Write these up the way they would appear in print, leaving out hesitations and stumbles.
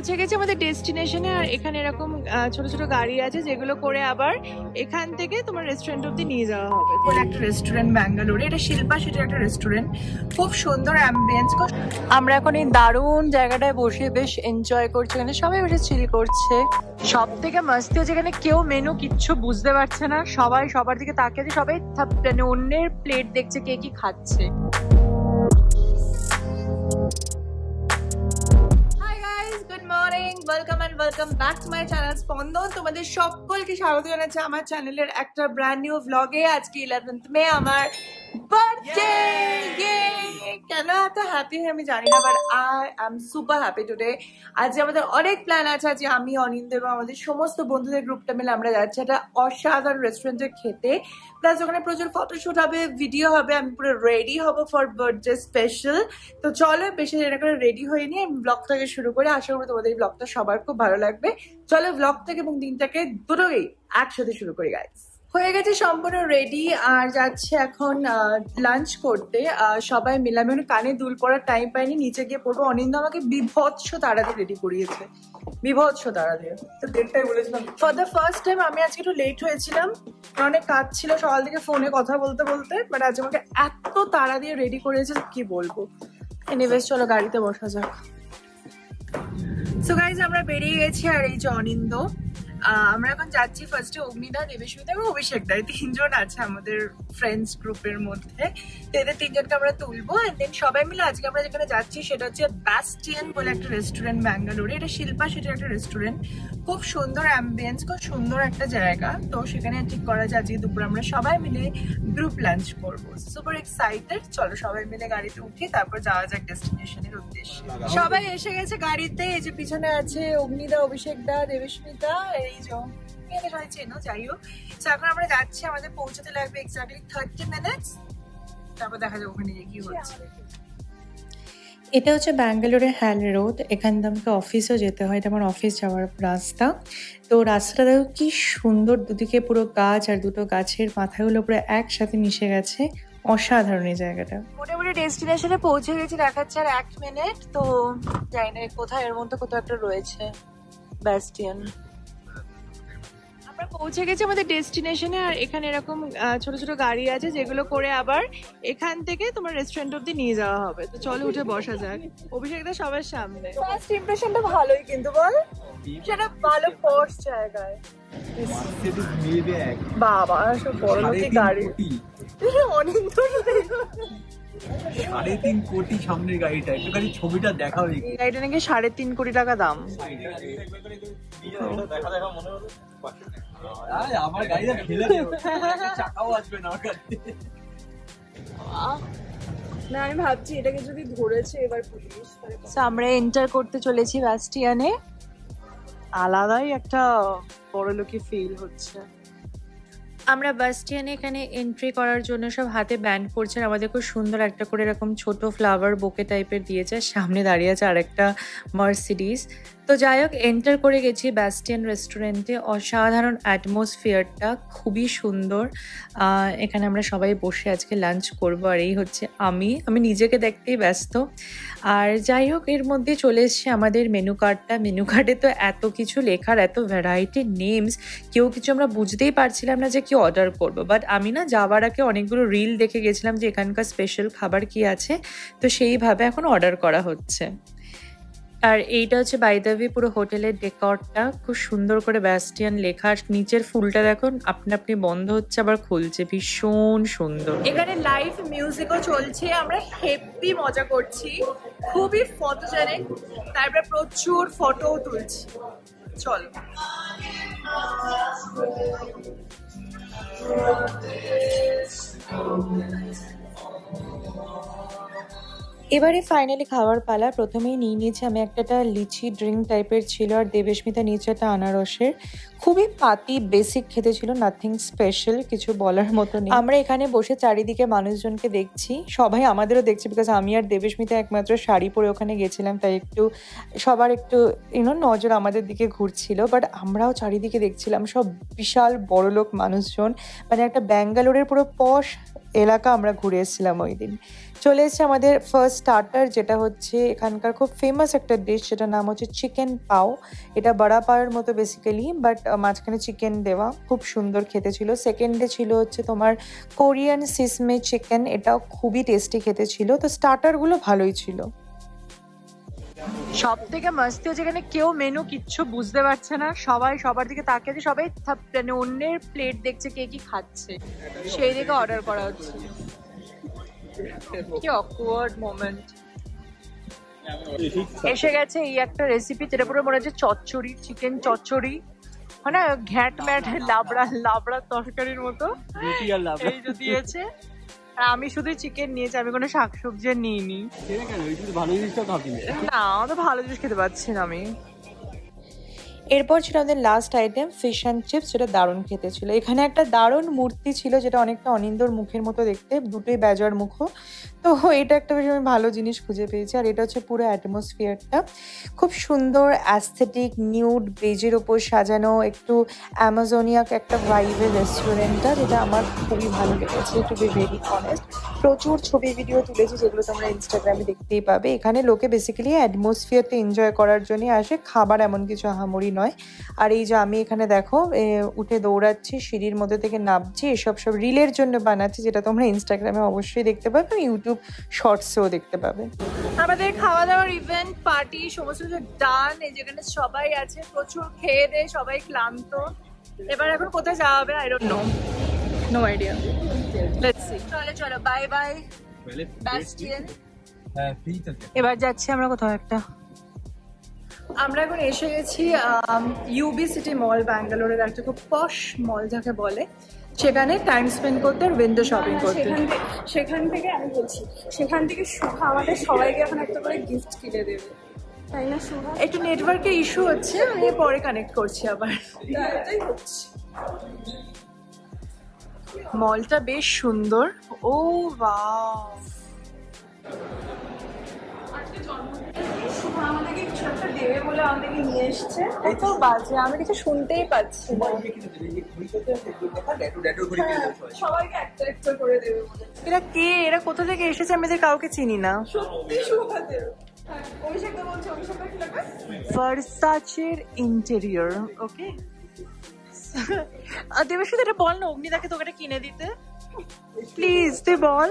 পৌঁছে গেছি আমাদের ডেস্টিনেশনে। আর এখানে এরকম ছোট ছোট গাড়ি আছে যেগুলো করে আবার এখান থেকে তোমার রেস্টুরেন্ট অব্দি নিয়ে যাওয়া হবে। একটা রেস্টুরেন্ট ব্যাঙ্গালোরে, এটা শিল্পা সেটা একটা রেস্টুরেন্ট, খুব সুন্দর অ্যাম্বিয়েন্স। আমরা এখন এই দারুণ জায়গাটায় বসে বেশ এনজয় করছি, এখানে সবাই বসে চিল করছে। সব থেকে মাস্তি হচ্ছে এখানে কেউ মেনু কিচ্ছু বুঝতে পারছে না, সবাই সবার দিকে তাকিয়ে আছে, সবাই মানে অন্যের প্লেট দেখছে কে কি খাচ্ছে। Welcome back to my channel স্পন্দন। তোমাদের সকলকে স্বাগত জানাচ্ছি আমার চ্যানেলের একটা ব্র্যান্ড নিউ ব্লগে। আজকে 11th মে আমার বার্থডে। কেন এত হ্যাপি আমি জানি না, but I am super happy today. আজকে আমাদের অনেক প্ল্যান আছে। আজকে আমি, অনিন্দ এবং আমাদের সমস্ত বন্ধুদের গ্রুপটা মিলে আমরা যাচ্ছি একটা অসাধারণ রেস্টুরেন্টে খেতে। প্লাস ওখানে প্রচুর ফটোশুট হবে, ভিডিও হবে, আমি পুরো রেডি হবো ফর বার্থডে স্পেশাল। তো চলো বেশি দেরি করে রেডি হয়ে নিয়ে আমি ব্লগটাকে শুরু করে, আশা করি তোমাদের এই ব্লগটা সবার খুব ভালো লাগবে। চলো ব্লগটাকে এবং দিনটাকে দুটোকেই একসাথে শুরু করি গাইস। হয়ে গেছে সম্পূর্ণ রেডি আর যাচ্ছে এখন লাঞ্চ করতে সবাই মিলে। আমি কানে দুল পড়ার টাইম পাইনি, নিচে গিয়ে পড়বো। অনিন্দ আমাকে বিভৎস তাড়া দিয়ে রেডি করিয়েছে, বিভৎস তাড়া দিয়ে। তো দেড়টাই বলেছিলাম ফর দ্য ফার্স্ট টাইম। আমি আজকে একটু লেট হয়েছিলাম, অনেক কাজ ছিল সকাল থেকে ফোনে কথা বলতে বলতে, বাট আজ আমাকে এত তাড়া দিয়ে রেডি করিয়েছে কি বলবো। এনিওয়েজ চলো গাড়িতে বসা যাক। সো গাইজ আমরা বেরিয়ে গেছি। আর এই যে অনিন্দ, আমরা এখন যাচ্ছি ফার্স্টে অগ্নিদা, দেবেশমিতা এবং অভিষেকদা, তিনজন আছে আমাদের ফ্রেন্ডস গ্রুপের মধ্যে। তো এদের তিনজনকে আমরা তুলবো। এন্ড দেন সবাই মিলে আজকে আমরা যেখানে যাচ্ছি সেটা হচ্ছে ব্যাস্টিয়ান বলে একটা রেস্টুরেন্ট ব্যাঙ্গালোরে। এটা শিল্পা সেটা একটা রেস্টুরেন্ট, খুব সুন্দর অ্যাম্বিয়েন্স, খুব সুন্দর একটা জায়গা। তো সেখানে ঠিক করা যায় আজকে দুপুরে আমরা সবাই মিলে গ্রুপ লাঞ্চ করবো। Super excited. চলো সবাই মিলে গাড়িতে উঠি, তারপর যাওয়া যাক ডেস্টিনেশনের উদ্দেশ্যে। সবাই এসে গেছে গাড়িতে। এই যে পিছনে আছে অগ্নিদা, অভিষেকদা, দেবেশমিতা, এই যে সবাই চেনো। যাই হোক, এখন আমরা যাচ্ছি, আমাদের পৌঁছতে লাগবে এক্স্যাক্টলি 30 মিনিটস। তারপর দেখা যাবে ওখানে কি হচ্ছে। এটা হচ্ছে ব্যাঙ্গালোরের হ্যাল রোড। এখান থেকে আমাকে অফিসও যেতে হয়, এটা আমার অফিস যাওয়ার রাস্তা। তো রাস্তাটা দেখো কি সুন্দর, দুদিকে পুরো গাছ, আর দুটো গাছের মাথাগুলো পুরো একসাথে মিশে গেছে। অসাধারণ এই জায়গাটা। মোটামুটি ডেস্টিনেশনে পৌঁছে গেছি, দেখাচ্ছে আর 1 মিনিট। তো জানি না কোথায়, এর মধ্যে কোথাও একটা রয়েছে ব্যাস্টিয়ান। আমরা পৌঁছে গেছি আমাদের ডেস্টিনেশনে। আর এখানে এরকম ছোট ছোট গাড়ি আছে যেগুলো করে আবার এখান থেকে তোমার রেস্টুরেন্ট অব্দি নিয়ে যাওয়া হবে। তো চলো উঠে বসা যাক। অভিষেকদা সবার সামনে। ফার্স্ট ইমপ্রেশনটা ভালোই কিন্তু বল, সেটা ভালো পশ জায়গায়। বাবা সব বড় লোকের গাড়ি। অনেক 3.5 কোটি সামনের গাড়িটা, একটুখানি ছবিটা দেখাও। এই গাড়িটা নাকি 3.5 কোটি টাকা দাম। আমার গাড়িটা ফেলে দেবো, চাকাও আসবে না আমার গাড়িতে। না আমি ভাবছি এটাকে যদি ধরেছে এবার পুলিশ। আমরা এন্টার করতে চলেছি ব্যাস্টিয়ানে। আলাদাই একটা বড়লোকি ফিল হচ্ছে। আমরা ব্যাস্টিয়ানে এখানে এন্ট্রি করার জন্য সব হাতে ব্যান্ড পরছে। আমাদের খুব সুন্দর একটা করে এরকম ছোট ফ্লাওয়ার বোকে টাইপের দিয়েছে। সামনে দাঁড়িয়ে আছে আরেকটা মার্সিডিজ। তো যাই হোক, এন্টার করে গেছি ব্যাস্টিয়ান রেস্টুরেন্টে। অসাধারণ অ্যাটমসফিয়ারটা, খুবই সুন্দর। এখানে আমরা সবাই বসে আজকে লাঞ্চ করব। আর এই হচ্ছে আমি নিজেকে দেখতেই ব্যস্ত। আর যাই হোক, এর মধ্যে চলে এসছে আমাদের মেনু কার্ডটা। মেনু কার্ডে তো এত কিছু লেখার, এত ভ্যারাইটি নেমস, কেউ কিছু আমরা বুঝতেই পারছিলাম না যে কি অর্ডার করব। বাট আমি না যাওয়ার আগে অনেকগুলো রিল দেখে গেছিলাম যে এখানকার স্পেশাল খাবার কি আছে। তো সেইভাবে এখন অর্ডার করা হচ্ছে। আর এইটা হচ্ছে বাই দ্য ওয়ে পুরো হোটেলের ডেকরটা, খুব সুন্দর করে ব্যাস্টিয়ান লেখা। নিচের ফুলটা দেখুন আপনি আপনি বন্ধ হচ্ছে আবার খুলছে, ভীষণ সুন্দর। এখানে লাইভ মিউজিকও চলছে, আমরা হেভি মজা করছি, খুবই ফটোজেনিক। তারপরে প্রচুর ফটোও তুলছি। চল এবারে ফাইনালি খাওয়ার পালা। প্রথমেই নিয়ে নিয়েছি আমি একটা লিচি ড্রিঙ্ক টাইপের ছিল, আর দেবেশমিতা নিচে একটা আনারসের। খুবই পাতি বেসিক খেতে ছিল, নাথিং স্পেশাল, কিছু বলার মতো নেই। আমরা এখানে বসে চারিদিকে মানুষজনকে দেখছি, সবাই আমাদেরও দেখছি, বিকজ আমি আর দেবেশমিতা একমাত্র শাড়ি পরে ওখানে গেছিলাম, তাই একটু সবার একটু নজর আমাদের দিকে ঘুরছিল। বাট আমরাও চারিদিকে দেখছিলাম সব বিশাল বড়লোক মানুষজন, মানে একটা ব্যাঙ্গালোরের পুরো পশ এলাকা আমরা ঘুরে এসেছিলাম ওই দিন। চলে এসেছে আমাদের ফার্স্ট স্টার্টার, যেটা হচ্ছে এখানকার খুব ফেমাস একটা ডিশ, যেটার নাম হচ্ছে চিকেন পাও। এটা বড়া পাওয়ের মতো বেসিক্যালি, বাট মাঝখানে চিকেন দেওয়া, খুব সুন্দর খেতে ছিল। সেকেন্ডে ছিল হচ্ছে তোমার কোরিয়ান সিসমে চিকেন, এটাও খুবই টেস্টি খেতে ছিল। তো স্টার্টারগুলো ভালোই ছিল। সব থেকে মাস্তি হচ্ছে এখানে কেউ মেনু কিচ্ছু বুঝতে পারছে না, সবাই সবার দিকে তাকিয়ে আছে, সবাই মানে অন্যের প্লেট দেখছে কে কি খাচ্ছে, সেই দিকে অর্ডার করা হচ্ছে। কি অকওয়ার্ড মোমেন্ট। এসে গেছে এই একটা রেসিপি, যেটা পুরো মনে হচ্ছে চচ্চড়ি, চিকেন চচ্চড়ি, মানে ঘ্যাট ম্যাট লাবড়া লাবড়া তরকারির মতো এই যে দিয়েছে। আর আমি শুধু চিকেন নিয়েছি, আমি কোনো শাকসবজি নিইনি। না, আমি তো ভালো জিনিস খেতে পাচ্ছি না আমি। এরপর ছিল আমাদের last item fish and chips, যেটা দারুণ খেতে ছিল। এখানে একটা দারুণ মূর্তি ছিল, যেটা অনেকটা অনিন্দর মুখের মতো দেখতে, দুটোই বেজর মুখো। তো এটা একটা বেশ আমি ভালো জিনিস খুঁজে পেয়েছি। আর এটা হচ্ছে পুরো অ্যাটমসফিয়ারটা খুব সুন্দর, অ্যাস্থেটিক, নিউড বেজের ওপর সাজানো, একটু অ্যামাজোনিয়াক একটা ভাইবের রেস্টুরেন্টটা, যেটা আমার খুবই ভালো লেগেছে, টু বি ভেরি অনেস্ট। প্রচুর ছবি ভিডিও তুলেছি, যেগুলো তোমরা ইনস্টাগ্রামে দেখতেই পাবে। এখানে লোকে বেসিক্যালি অ্যাটমসফিয়ারটা এনজয় করার জন্য আসে, খাবার এমন কিছু আহামরি নয়। আর এই যে আমি এখানে দেখো উঠে দৌড়াচ্ছি, সিঁড়ির মধ্যে থেকে নামছি, এসব সব রিলের জন্য বানাচ্ছি, যেটা তোমরা ইনস্টাগ্রামে অবশ্যই দেখতে পাবে, ইউটিউব শর্টসেও দেখতে পাবে। আমাদের খাওয়া দাওয়ার ইভেন্ট পার্টি সমস্ত কিছু ডান। এই যেখানে সবাই আছে, প্রচুর খেয়ে দেয়ে সবাই ক্লান্ত। এবার এখন কোথায় যাওয়া হবে I don't know, no idea, let's see. চলো চলো, বাই বাই বাস্টিয়ান। এবার যাচ্ছি আমরা কোথাও একটা। আমরা এখন এসে গেছি ইউবি সিটি মল, ব্যাঙ্গালোরের একটা খুব পশ মল যাকে বলে, সেখানে টাইম স্পেন্ড করতে আর উইন্ডো শপিং করতে। সেখান থেকে আমি বলছি, সেখান থেকে শুভা আমাদের সবাইকে এখন একটা করে গিফট কিনে দেবে, তাই না শুভা? একটু নেটওয়ার্কের ইস্যু হচ্ছে, আমি পরে কানেক্ট করছি আবার। এটাই হচ্ছে। মলটা বেশ সুন্দর। ও ওয়াও, শুভা আমাদেরকে কিছু একটা দেবে বলে আমাদেরকে নিয়ে এসছে। এত বাজে, আমি কিছু শুনতেই পাচ্ছি না। সবাইকে একটা একটা করে দেবে বলে। এরা কে? এরা কোথা থেকে এসেছে? আমি এদের কাউকে চিনি না। সত্যি শুভা দেবে। অভিষেকটা বলছে, অভিষেকটা কি লাগবে? ভার্সাচের ইন্টেরিয়র, ওকে। দেবের সাথে এটা বল না, অগ্নিদাকে তোকে এটা কিনে দিতে প্লিজ, তুই বল।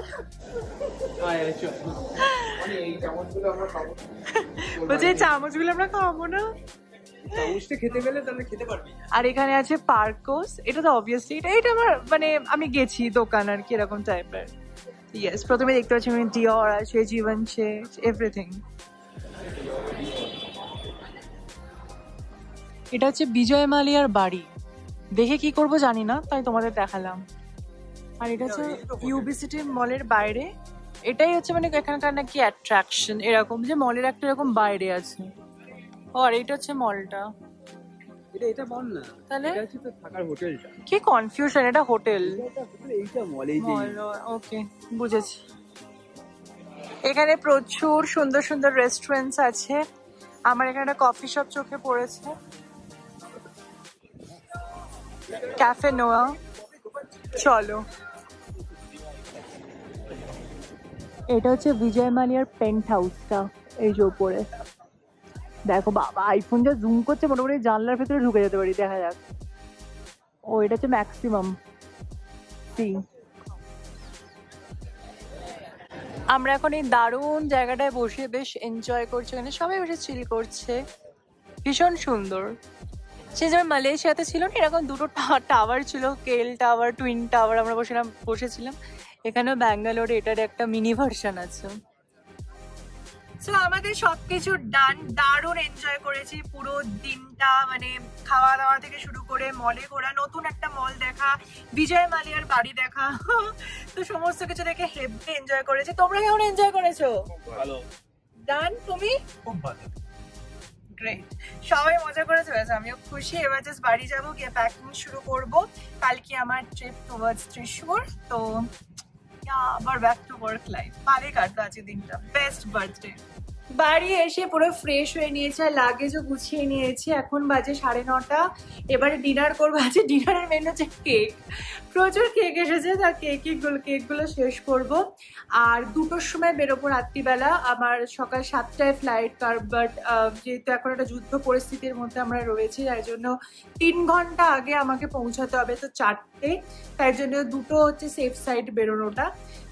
বলছে এই চামচগুলো আমরা খাবো না। খেতে গেলে তাহলে খেতে পারবি। আর এখানে আছে পার্কোস, এটা তো অবভিয়াসলি এটা আমার মানে আমি গেছি দোকান আর কি এরকম টাইপের। ইয়েস, প্রথমে দেখতে পাচ্ছি আমি ডিওর আছে, জীবনছে, এভরিথিং। এটা হচ্ছে বিজয় মালিয়ার বাড়ি, দেখে কি করব জানি না, তাই তোমাদের দেখালাম। আর এটা হচ্ছে ইউবি সিটি মলের বাইরে, এটাই হচ্ছে মানে এখানকার নাকি অ্যাট্রাকশন, এরকম যে মলের একটা এরকম বাইরে আছে। আর এটা হচ্ছে মলটা, এটা বল না, তাহলে এটা হচ্ছে তো থাকার হোটেলটা। কি কনফিউশন, এটা হোটেল, এইটা মল, এই যে ওকে বুঝেছি। এখানে প্রচুর সুন্দর সুন্দর রেস্টুরেন্টস আছে। আমার এখানে একটা কফি শপ চোখে পড়েছে, ক্যাফে নোয়া। চলো, এটা হচ্ছে বিজয় মালিয়ার পেন্ট হাউসটা, এই যে উপরে দেখো। বাবা, আইফোন যা জুম করছে, মোটামুটি জানলার ভেতরে ঢুকে যেতে পারি, দেখা যাক। ও, এটা হচ্ছে ম্যাক্সিমাম সি। আমরা এখন এই দারুণ জায়গাটায় বসে বেশ এনজয় করছি, এখানে সবাই বসে চিল করছে, ভীষণ সুন্দর। সে যেমন মালয়েশিয়াতে ছিল না, এরকম দুটো টাওয়ার ছিল, কেল টাওয়ার, টুইন টাওয়ার, আমরা বসেছিলাম। এখানেও ব্যাঙ্গালোরে এটার একটা মিনি ভার্সন আছে। সো আমাদের সবকিছু ডান, দারুণ এনজয় করেছি পুরো দিনটা, মানে খাওয়া দাওয়া থেকে শুরু করে মলে ঘোরা, নতুন একটা মল দেখা, বিজয় মালিয়ার বাড়ি দেখা, তো সমস্ত কিছু দেখে হেভি এনজয় করেছি। তোমরা কেমন এনজয় করেছো? ভালো। ডান, তুমি? খুব ভালো। গ্রেট, সবাই মজা করেছে, আমিও খুশি। এবার জাস্ট বাড়ি যাবো, গিয়ে প্যাকিং শুরু করবো। কালকে আমার ট্রিপ টুয়ার্ডস ত্রিশূর, তো আবার ব্যাক টু ওয়ার্ক লাইফ। ভালোই কাটলো আজকে দিনটা, বেস্ট বার্থডে। বাড়ি এসে পুরো ফ্রেশ হয়ে নিয়েছে আর লাগেজও গুছিয়ে নিয়েছি। এখন বাজে 9:30। এবারে ডিনার করবো। আজকে ডিনারের মেনু হচ্ছে কেক, প্রচুর কেক এসেছে, তার কেকগুলো শেষ করব। আর 2টোর সময় বেরোবো রাত্রিবেলা, আমার সকাল 7টায় ফ্লাইট। বাট যেহেতু এখন একটা যুদ্ধ পরিস্থিতির মধ্যে আমরা রয়েছি, তাই জন্য 3 ঘন্টা আগে আমাকে পৌঁছাতে হবে, তো 4টে, তাই জন্য 2টো হচ্ছে সেফ সাইড বেরোনোটা।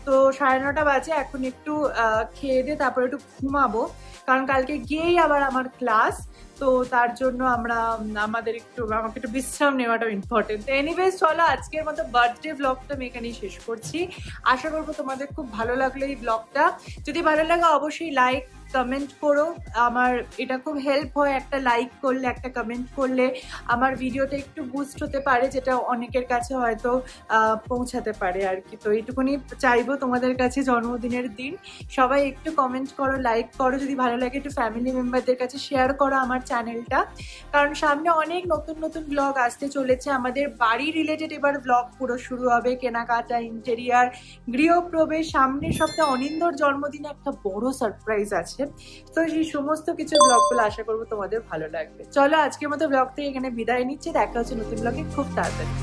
তো 9:30 বাজে। এখন একটু খেয়ে দিয়ে তারপরে একটু ঘুমাবো, কারণ কালকে গিয়েই আবার আমার ক্লাস। তো তার জন্য আমাকে একটু বিশ্রাম নেওয়াটা ইম্পর্টেন্ট। তো এনিওয়েজ চলো, আজকের মতো বার্থডে ব্লগটা আমি এখানেই শেষ করছি। আশা করবো তোমাদের খুব ভালো লাগলো এই ব্লগটা। যদি ভালো লাগে অবশ্যই লাইক কমেন্ট করো, আমার এটা খুব হেল্প হয়। একটা লাইক করলে, একটা কমেন্ট করলে আমার ভিডিওটা একটু বুস্ট হতে পারে, যেটা অনেকের কাছে হয়তো পৌঁছাতে পারে আর কি। তো এইটুকুনি চাইবো তোমাদের কাছে, জন্মদিনের দিন সবাই একটু কমেন্ট করো, লাইক করো, যদি ভালো লাগে একটু ফ্যামিলি মেম্বারদের কাছে শেয়ার করো আমার চ্যানেলটা, কারণ সামনে অনেক নতুন নতুন ব্লগ আসতে চলেছে। আমাদের বাড়ি রিলেটেড এবার ব্লগ পুরো শুরু হবে, কেনাকাটা, ইন্টেরিয়ার, গৃহপ্রবেশ। সামনের সপ্তাহে অনিন্দর জন্মদিনে একটা বড় সারপ্রাইজ আছে। তো সেই সমস্ত কিছু ব্লগগুলো আশা করবো তোমাদের ভালো লাগবে। চলো, আজকের মতো ব্লগ থেকে এখানে বিদায় নিচ্ছে। দেখা হচ্ছে নতুন ব্লগে খুব তাড়াতাড়ি।